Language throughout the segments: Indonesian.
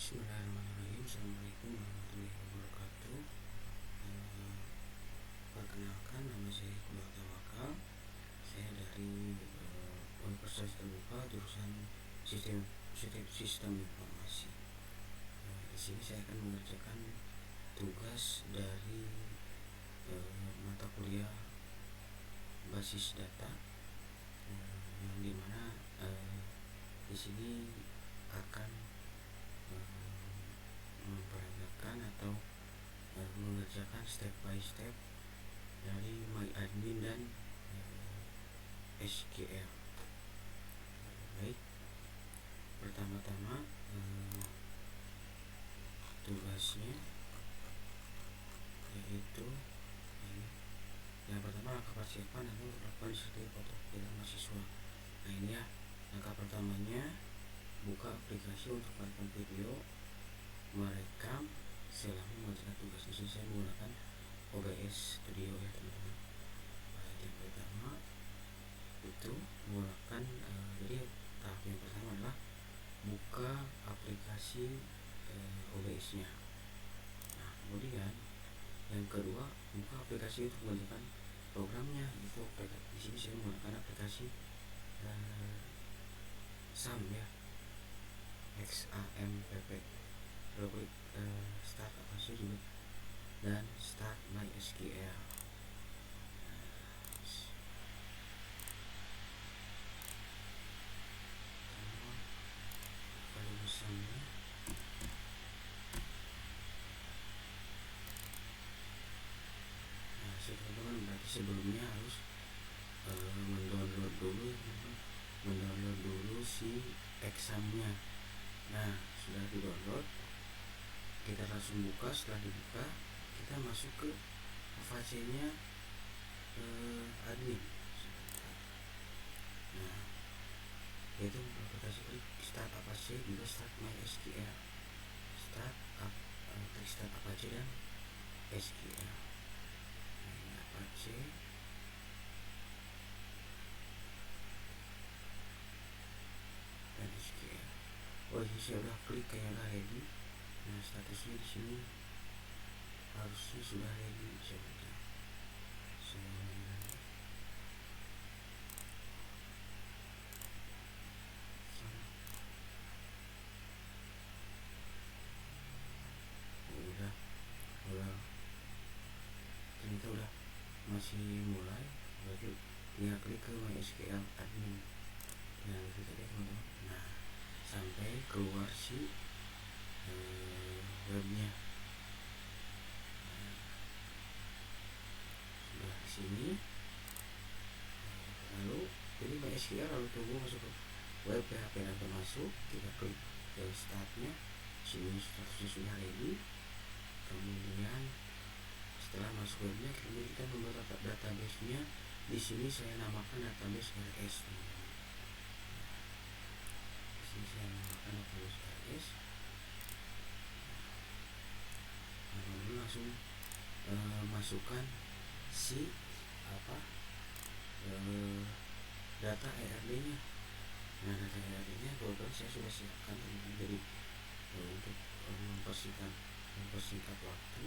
Bismillahirrahmanirrahim. Assalamualaikum warahmatullahi wabarakatuh. Perkenalkan, nama saya Iqbal Tawakal. Saya dari Universitas Terbuka jurusan Sistem Informasi. Di sini saya akan mengerjakan tugas dari mata kuliah basis data, yang dimana di sini akan memperagakan atau mengerjakan step by step dari MyAdmin dan SQL. Baik, pertama-tama tugasnya yaitu ini. Yang pertama, langkah persiapan atau lakukan disertai foto dengan mahasiswa. Nah, ini ya, langkah pertamanya buka aplikasi untuk merekam video, merekam selama mengerjakan tugas. Di sini saya menggunakan OBS Studio ya teman-teman. Yang pertama itu menggunakan jadi tahap yang pertama adalah buka aplikasi OBS-nya. Nah, kemudian yang kedua, buka aplikasi untuk mengerjakan programnya. Itu di sini saya menggunakan aplikasi SAMP ya, XAMPP. Klik start aplikasi juga dan start MySQL. Kalau misalnya teman-teman berarti sebelumnya harus mendownload dulu si examnya. Nah, sudah di-download, kita langsung buka. Setelah dibuka, kita masuk ke Apache-nya admin. Nah, yaitu aplikasi klik start Apache juga start MySQL. Klik start Apache dan SQL. Nah, ini Apache. Dan SQL. Oh, ini saya udah klik kayak udah ready. Nah, statusnya di sini harusnya sudah ready. udah ternyata udah masih mulai. Berarti tinggal klik ke MySQL admin. Nah, itu tadi teman-teman. Nah, sampai keluar si webnya. Sudah di sini. Lalu jadi MySQL, lalu tunggu masuk ke web PHP dan masuk. Kita klik ke startnya. Sini statusnya sudah ready. Kemudian setelah masuk webnya, kemudian kita membuat database-nya. Di sini saya namakan database RS. Di sini saya namakan database RS. Lalu langsung masukkan si data ERD-nya. Nah, data ERD-nya kebetulan saya sudah siapkan. Jadi untuk mempersingkat waktu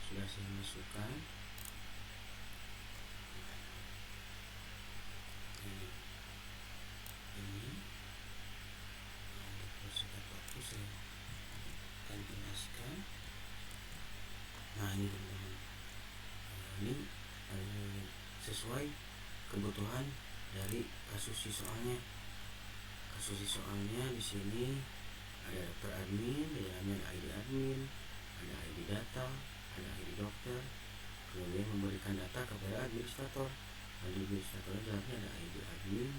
sudah saya masukkan. Ini untuk persingkat waktu saya akan jelaskan. Nah, ini teman-teman, ini sesuai kebutuhan dari kasus siswanya. Di sini ada daftar admin, di dalamnya ada ID admin, ada ID data, ada ID dokter, kemudian memberikan data kepada administrator. Administrator di dalamnya ada ID admin,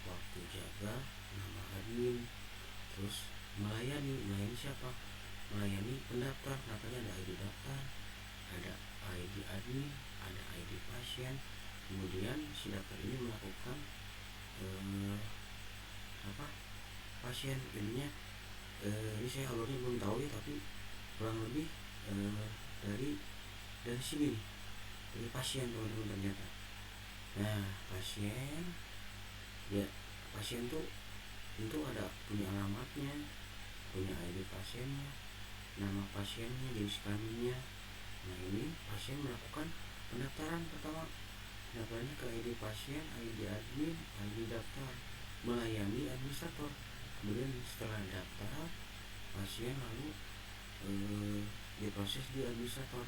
waktu jaga, nama admin, terus melayani siapa? Melayani pendaftar. Katanya ada ID daftar, ada ID admin, ada ID pasien. Kemudian si daftar ini melakukan pasien. Ininya ini saya alurnya belum tahu ya, tapi kurang lebih dari sini nih, dari pasien teman-teman ternyata. Nah, pasien tuh tentu ada punya alamatnya, punya ID pasiennya, nama pasiennya, jenis kelaminnya. Nah ini pasien melakukan pendaftaran pertama, pendaftarannya ke ID pasien, ID admin, ID daftar, melayani administrator. Kemudian setelah daftar, pasien lalu diproses di administrator.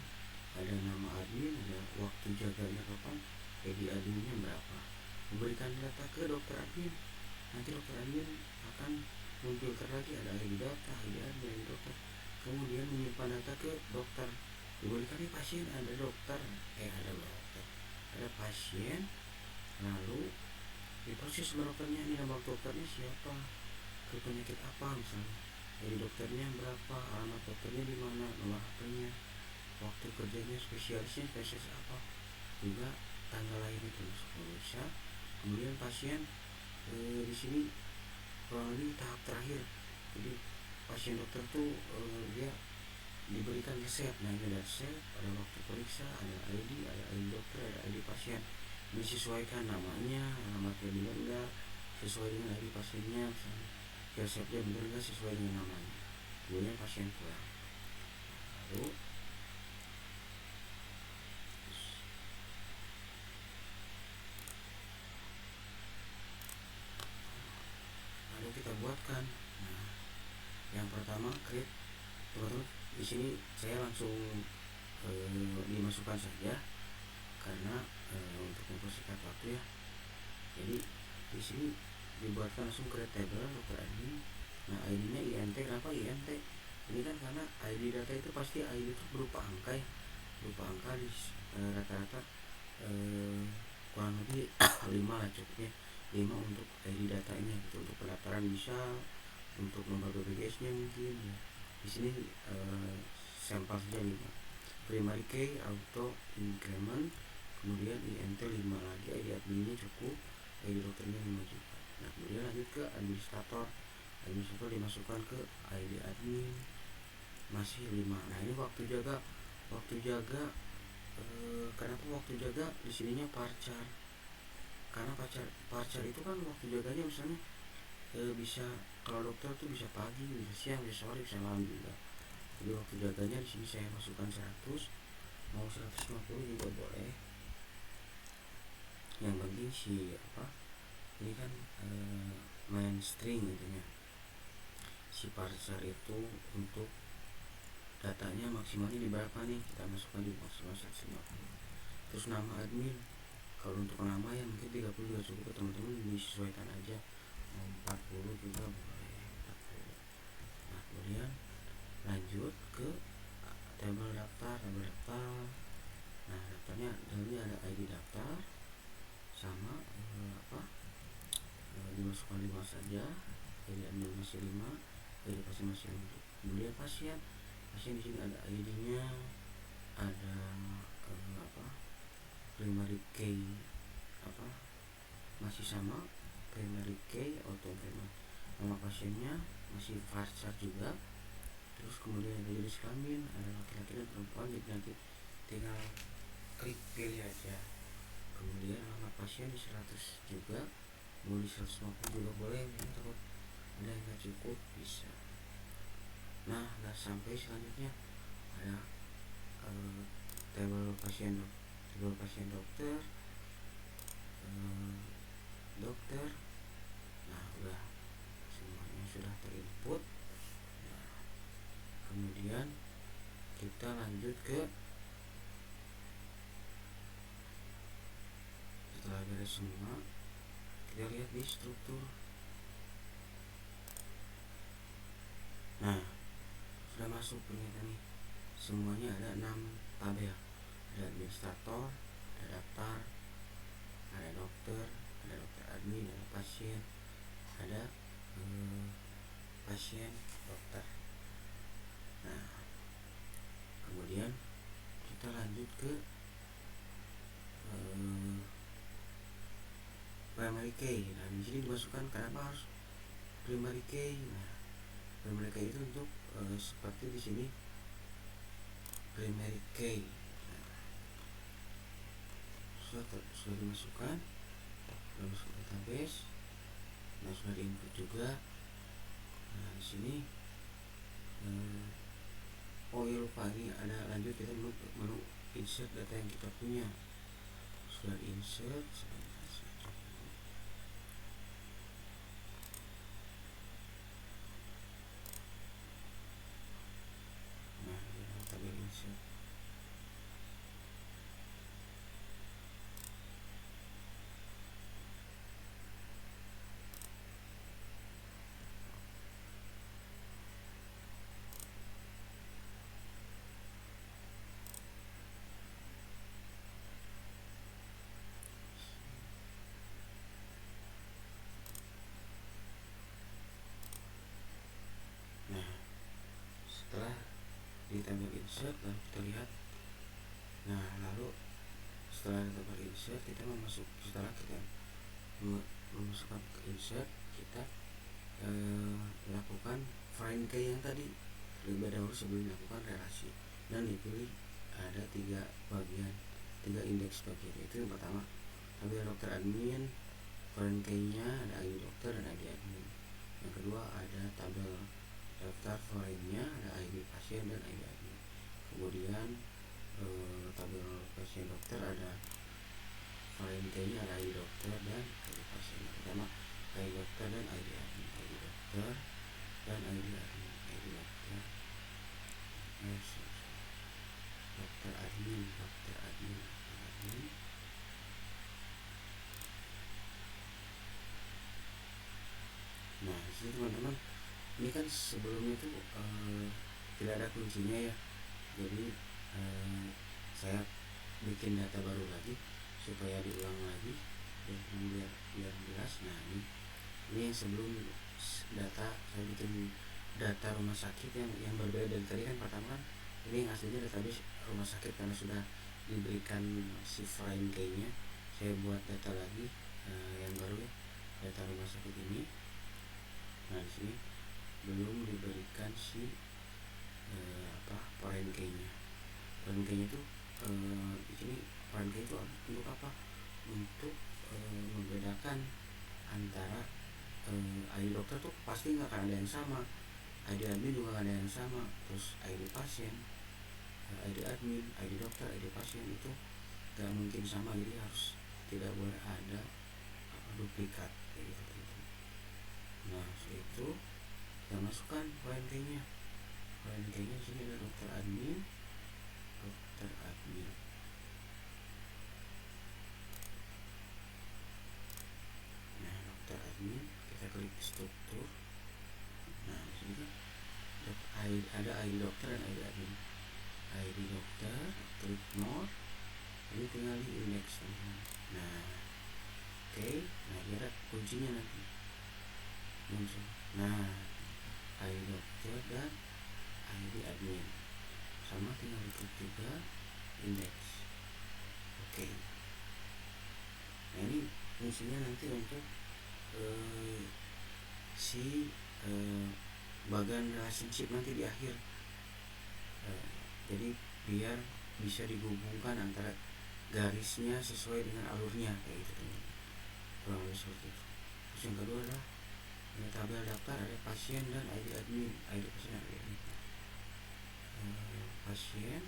Ada nama admin, ada waktu jaganya kapan, ID adminnya berapa. Memberikan data ke dokter admin. Nanti dokter admin akan memfilter lagi, ada ID data, ID admin, ID dokter. Kemudian menyimpan data ke dokter. Diberikan pasien, ada dokter, ada pasien, lalu diproses sama dokternya. Ini nama dokternya siapa, ke penyakit apa misalnya, jadi dokternya berapa, alamat dokternya di mana, nomor HP-nya, waktu kerjanya, spesialisnya spesialis apa, juga tanggal lahirnya termasuk bisa. Kemudian pasien di sini kurang lebih tahap terakhir. Jadi pasien dokter tuh dia diberikan resep. Nah ini ada resep, ada waktu periksa, ada ID dokter, ada ID pasien. Disesuaikan namanya, alamatnya benar enggak sesuai dengan ID pasiennya, resepnya benar enggak sesuai dengan namanya. Kemudian pasien pulang. Lalu kita buatkan. Nah, yang pertama create, teman-teman. Di sini saya langsung dimasukkan saja karena untuk mempersingkat waktu ya. Jadi di sini dibuatkan langsung create table dokter admin. Nah ID-nya INT. Kenapa INT? Ini kan karena ID data itu pasti ID itu berupa angka ya, berupa angka di rata-rata kurang lebih 5 lah cukupnya, 5 untuk ID datanya gitu. Untuk pendaftaran bisa, untuk nomor BPJS nya mungkin ya. Di sini sampel saja 5. Primary key, auto increment, kemudian INT 5 lagi, ID adminnya cukup, ID dokternya 5 juga. Nah kemudian lanjut ke administrator. Administrator dimasukkan ke ID admin, masih 5. Nah ini waktu jaga. Kenapa waktu jaga di sininya parcar? Karena parcar itu kan waktu jaganya misalnya bisa, kalau dokter tuh bisa pagi, bisa siang, bisa sore, bisa malam juga. Jadi waktu jaganya di sini saya masukkan 100, mau 150 juga boleh. Yang penting ini kan main string intinya. Si parser itu untuk datanya maksimalnya di berapa nih, kita masukkan di maksimal 150. Terus nama admin, kalau untuk nama ya mungkin 30 juga cukup, teman-teman disesuaikan aja, mau 40 juga boleh, 40. Nah kemudian lanjut ke tabel daftar. Nah daftarnya dalamnya ada ID daftar sama dimasukkan 5 saja, ID admin masih 5, ID pasien masih 5. Kemudian pasien di sini ada ID-nya, ada primary key masih sama, primary key auto increment, nama pasiennya masih varchar juga. Terus kemudian ada jenis kelamin, ada laki-laki dan perempuan, jadi nanti tinggal klik pilih aja. Kemudian alamat pasien di 100 juga, mau di 150 juga boleh, takut ada yang gak cukup bisa. Nah sampai selanjutnya ada tabel pasien dokter, nah udah semuanya sudah terinput. Nah, kemudian kita lanjut ke, setelah beres semua kita lihat di struktur. Nah sudah masuk ternyata nih, semuanya ada 6 tabel. Ada administrator, ada daftar, ada dokter admin, ada pasien, ada pasien dokter. Nah kemudian kita lanjut ke primary key. Nah di sini dimasukkan, kenapa harus primary key? Nah primary key itu untuk seperti di sini primary key. Nah, sudah dimasukkan, sudah masuk database. Nah sudah diinput juga. Nah di sini Oh ya lupa, ini ada lanjut, kita menu insert data yang kita punya. Sudah insert sebentar saja. Nah ini tabel insert. Nah setelah di tabel insert lalu kita lihat. Nah lalu setelah di tabel insert kita setelah kita memasukkan ke insert, kita lakukan find key yang tadi terlebih dahulu sebelum melakukan relasi, dan dipilih ada 3 bagian, 3 indeks bagian. Itu yang pertama tabel dokter admin, find key nya ada ID dokter dan ID admin. Yang kedua ada tabel daftar foreign nya ada ID pasien dan ID admin. Kemudian tabel pasien dokter ada foreign key nya ada ID dokter dan ID pasien. Yang pertama ID dokter dan ID admin, ID dokter dan ID admin, ID dokter, dokter admin, dokter admin, dokter admin. Nah disitu teman-teman, ini kan sebelumnya itu tidak ada kuncinya ya, jadi saya bikin data baru lagi supaya diulang lagi biar jelas. Nah ini yang sebelum data, saya bikin data rumah sakit yang berbeda dari tadi kan. Pertama kan ini yang aslinya database rumah sakit, karena sudah diberikan si frame key nya, saya buat data lagi yang baru ya, data rumah sakit ini. Nah di sini belum diberikan si foreign key nya. Foreign key nya itu di sini foreign key itu untuk apa? Untuk membedakan antara ID dokter tuh pasti nggak akan ada yang sama, ID admin juga nggak ada yang sama, terus ID pasien, ID admin, ID dokter, ID pasien itu nggak mungkin sama, jadi harus tidak boleh ada duplikat kayak gitu. Nah setelah itu kita masukkan foreign key nya. Foreign key nya di sini ada dokter admin, dokter admin. Nah dokter admin, kita klik struktur. Nah di sini ada ID dokter dan ID admin. ID dokter, klik more, ini tinggal di indeks. Nah oke. Nah dia ada kuncinya nanti muncul. Nah ID dokter dan ID admin sama, tinggal diklik juga indeks. Oke. Nah ini fungsinya nanti untuk si bagian relationship nanti di akhir. Jadi biar bisa digabungkan antara garisnya sesuai dengan alurnya kayak gitu teman. Kurang lebih seperti itu. Terus yang kedua adalah tabel daftar ada pasien dan ID admin, ID pasien dan ID admin. Pasien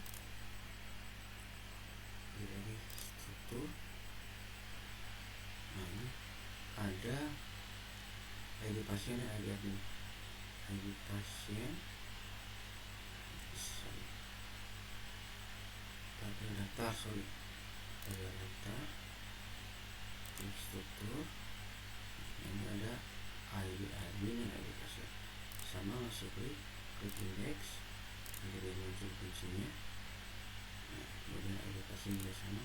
dari struktur. Nah ini ada ID pasien dan ID admin. ID pasien, tabel daftar, tabel daftar, klik struktur. Ini ada ID admin dan ID pasien, sama masuk klik indeks, nanti dia muncul kuncinya. Nah kemudian ID pasien juga sama,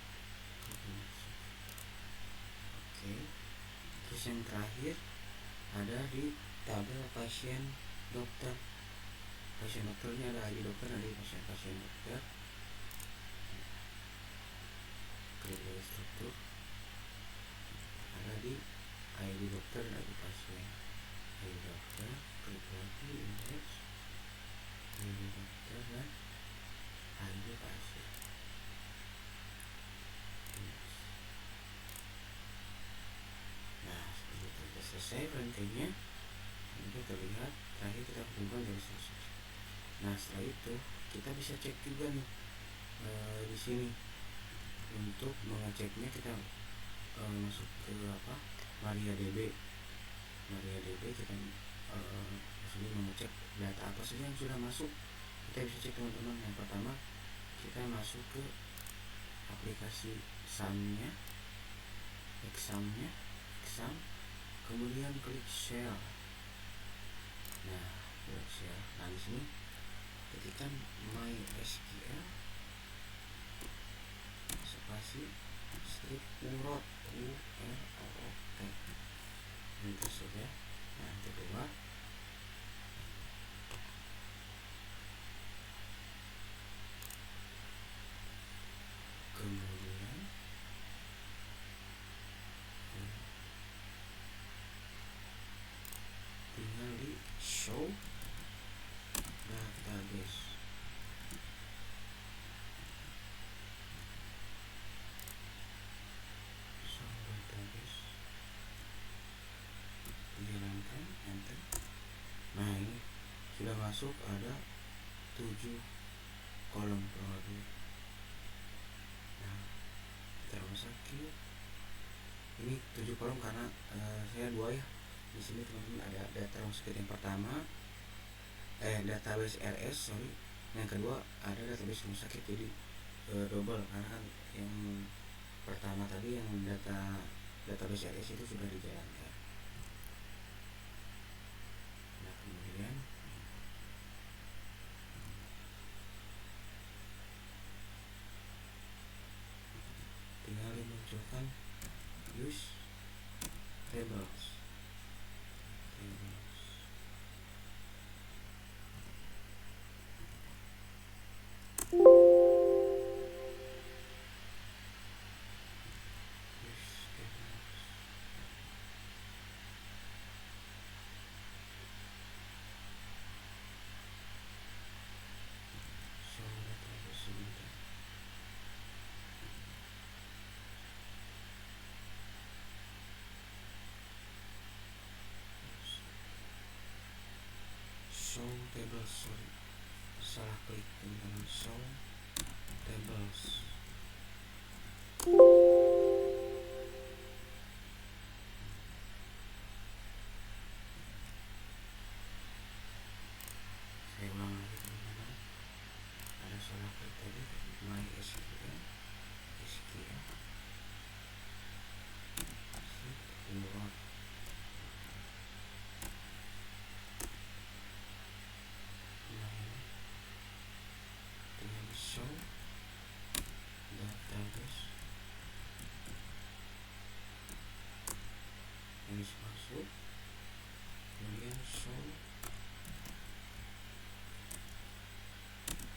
klik indeks. Oke. Terus yang terakhir ada di tabel pasien dokter. Pasien dokternya ada ID dokter dan ID pasien dokter. Klik dari struktur, ada di ID dokter dan ID pasien. ID dokter, klik lagi indeks, ID dokter dan ID pasien. Nah seperti itu, kita selesai rangkaiannya. Ini kita lihat terakhir kita hubungkan dari selesai. Nah setelah itu kita bisa cek juga nih di sini. Untuk mengeceknya kita masuk ke MariaDB. Kita sini mengecek data apa saja yang sudah masuk. Kita bisa cek teman-teman. Yang pertama kita masuk ke aplikasi exam, kemudian klik share. Nah di sini ketikkan MySQL spasi strip urot itu saja. Nah kedua kemudian tinggal di show database. Jalankan enter. Nah ini sudah masuk, ada 7 kolom kurang lebih. Nah kita sakit ini 7 kolom karena saya 2 ya. Di sini teman-teman ada data rumah sakit yang pertama, database RS sorry, yang kedua ada database rumah sakit, jadi double karena kan yang pertama tadi yang database RS itu sudah dijalankan. Nah kemudian tinggal dimunculkan use tables. Show tables, sorry, salah klik teman-teman. Show tables. Saya ulang lagi teman-teman, ada salah klik tadi. MySQL urot. Show database, ini masuk, kemudian show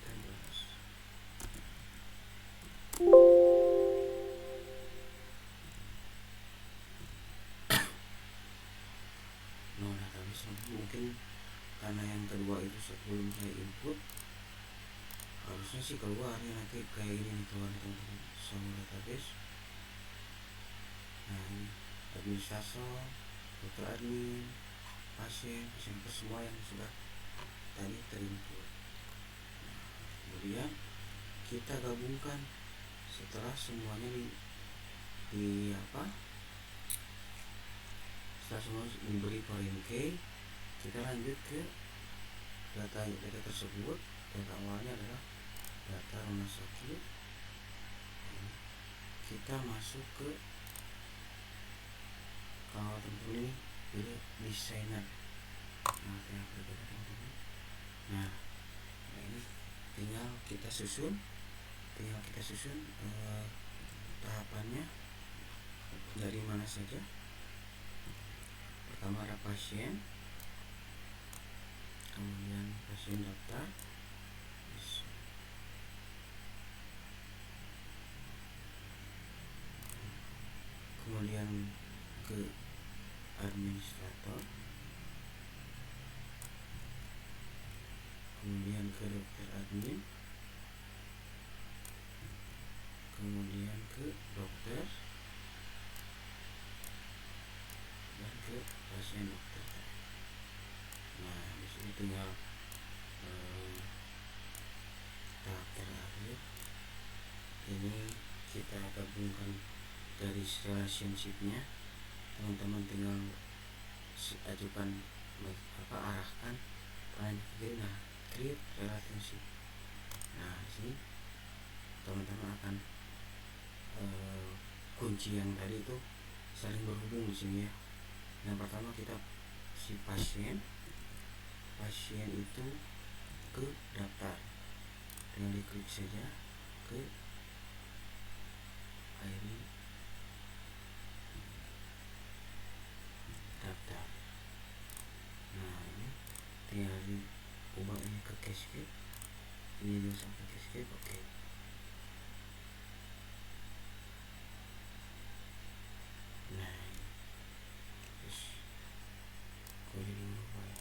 tables. No database mungkin karena yang kedua itu sebelum saya input harusnya sih keluar ya, nanti kayak ini nih keluar teman-teman. Show database. Nah ini administrator, dokter admin, pasien semua yang sudah tadi terinput. Nah, kemudian kita gabungkan setelah semuanya setelah semua diberi foreign key, kita lanjut ke data tersebut. Data awalnya adalah data rumah sakit. Kita masuk ke kalau teman-teman ini pilih desainer. Nah ini tinggal kita susun tahapannya dari mana saja. Pertama ada pasien, kemudian pasien daftar, kemudian ke administrator, kemudian ke dokter admin, kemudian ke dokter, dan ke pasien dokter. Nah di sini tinggal kita gabungkan dari relationshipnya, teman-teman tinggal ajukan arahkan pertanyaan ketiga. Nah, create relationship. Nah, di sini teman-teman akan kunci yang tadi itu saling berhubung di sini ya. Yang pertama kita si pasien itu ke daftar, tinggal diklik saja ke ID daftar. Nah, ini tinggal diubah ini ke cascade, ini juga sampai cascade. Oke. Nah, terus kok jadi berubah ya.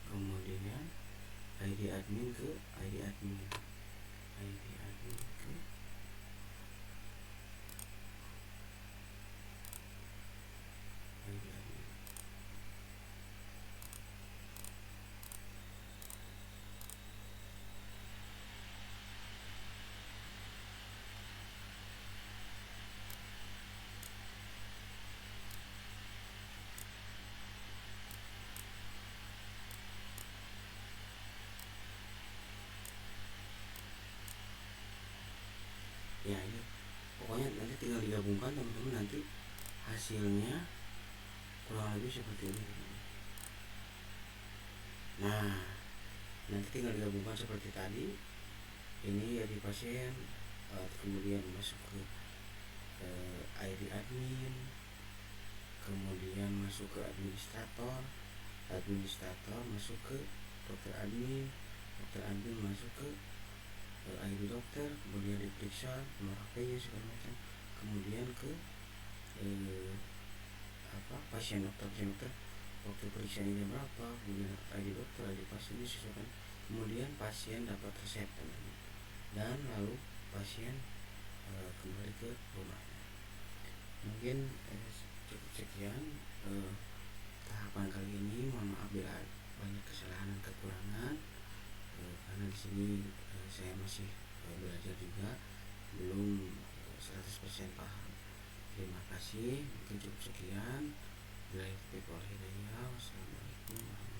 Kemudian ID admin ke ID admin, ID admin ke ID admin. Ya, ini pokoknya nanti tinggal digabungkan teman-teman, nanti hasilnya kurang lebih seperti ini. Nah, nanti tinggal digabungkan seperti tadi. Ini jadi pasien, kemudian masuk ke ID admin, kemudian masuk ke administrator masuk ke dokter admin masuk ke ID dokter, kemudian diperiksa nomor HP-nya segala macam, kemudian ke pasien dokter waktu periksanya berapa, kemudian ID dokter, ID pasien disesuaikan, kemudian pasien dapat resep dan lalu pasien kembali ke rumahnya. Mungkin cukup sekian tahapan kali ini. Mohon maaf bila banyak kesalahan dan kekurangan, karena di sini saya masih belajar juga, belum 100% paham. Terima kasih. Mungkin cukup sekian. Wassalamualaikum warahmatullahi wabarakatuh.